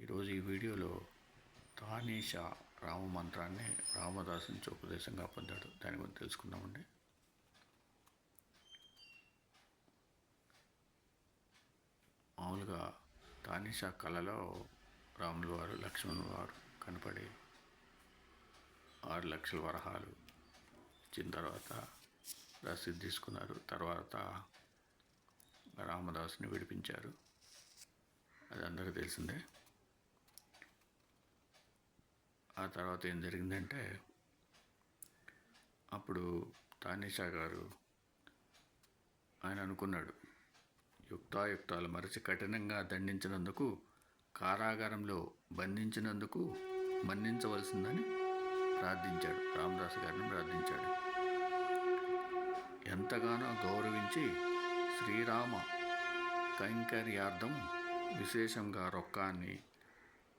ఈరోజు ఈ వీడియోలో తానీషా రామ మంత్రాన్ని రామదాసు నుంచి ఉపదేశంగా పొందాడు. దాని గురించి తెలుసుకుందామండి. మామూలుగా తానీషా కళలో రాముల వారు లక్ష్మణుల వారు కనపడి 6 లక్షల వరహాలు ఇచ్చిన తర్వాత రసీదు తీసుకున్నారు. తర్వాత రామదాసుని విడిపించారు. అది అందరికీ తెలిసిందే. ఆ తర్వాత ఏం జరిగిందంటే, అప్పుడు తానీషా గారు ఆయన అనుకున్నాడు, యుక్తాయుక్తాలు మరచి కఠినంగా దండించినందుకు, కారాగారంలో బంధించినందుకు మన్నించవలసిందని ప్రార్థించాడు. రామదాసు గారిని ప్రార్థించాడు. ఎంతగానో గౌరవించి శ్రీరామ కైంకర్యార్థం విశేషంగా రొక్కాన్ని,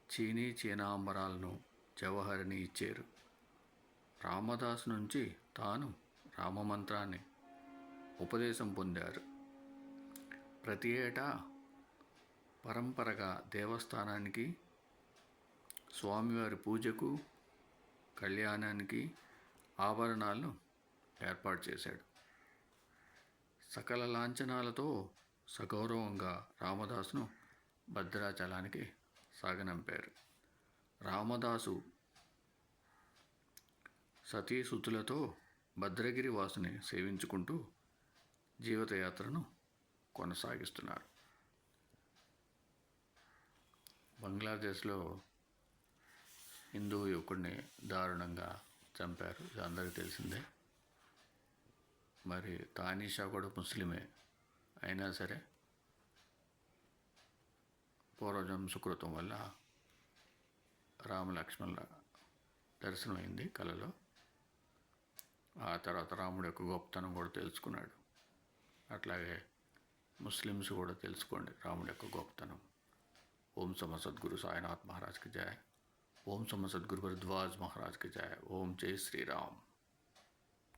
చీనీ చీనాంబరాలను, జవహరిని ఇచ్చారు. రామదాసు నుంచి తాను రామమంత్రాన్ని ఉపదేశం పొందారు. ప్రతి ఏటా పరంపరగా దేవస్థానానికి, స్వామివారి పూజకు, కళ్యాణానికి ఆభరణాలను ఏర్పాటు చేశాడు. సకల లాంఛనాలతో సగౌరవంగా రామదాసును భద్రాచలానికి సాగనంపారు. రామదాసు సతీసుతులతో భద్రగిరి వాసుని సేవించుకుంటూ జీవితయాత్రను కొనసాగిస్తున్నారు. బంగ్లాదేశ్లో హిందూ యువకుడిని దారుణంగా చంపారు. ఇది అందరికీ తెలిసిందే. మరి తానీషా కూడా ముస్లిమే అయినా సరే పూర్వజన్మ సుకృతం వల్ల రామలక్ష్మణుల దర్శనమైంది కలలో. ఆ తర్వాత రాముడి యొక్క గొప్పతనం కూడా తెలుసుకున్నాడు. అట్లాగే ముస్లిమ్స్ కూడా తెలుసుకోండి రాముడి యొక్క గొప్పతనం. ఓం సమ సద్గురు సాయినాథ్ మహారాజ్కి జయ. ఓం సమ సద్గురు భరద్వాజ్ మహారాజ్కి జయ. ఓం జై శ్రీరామ్.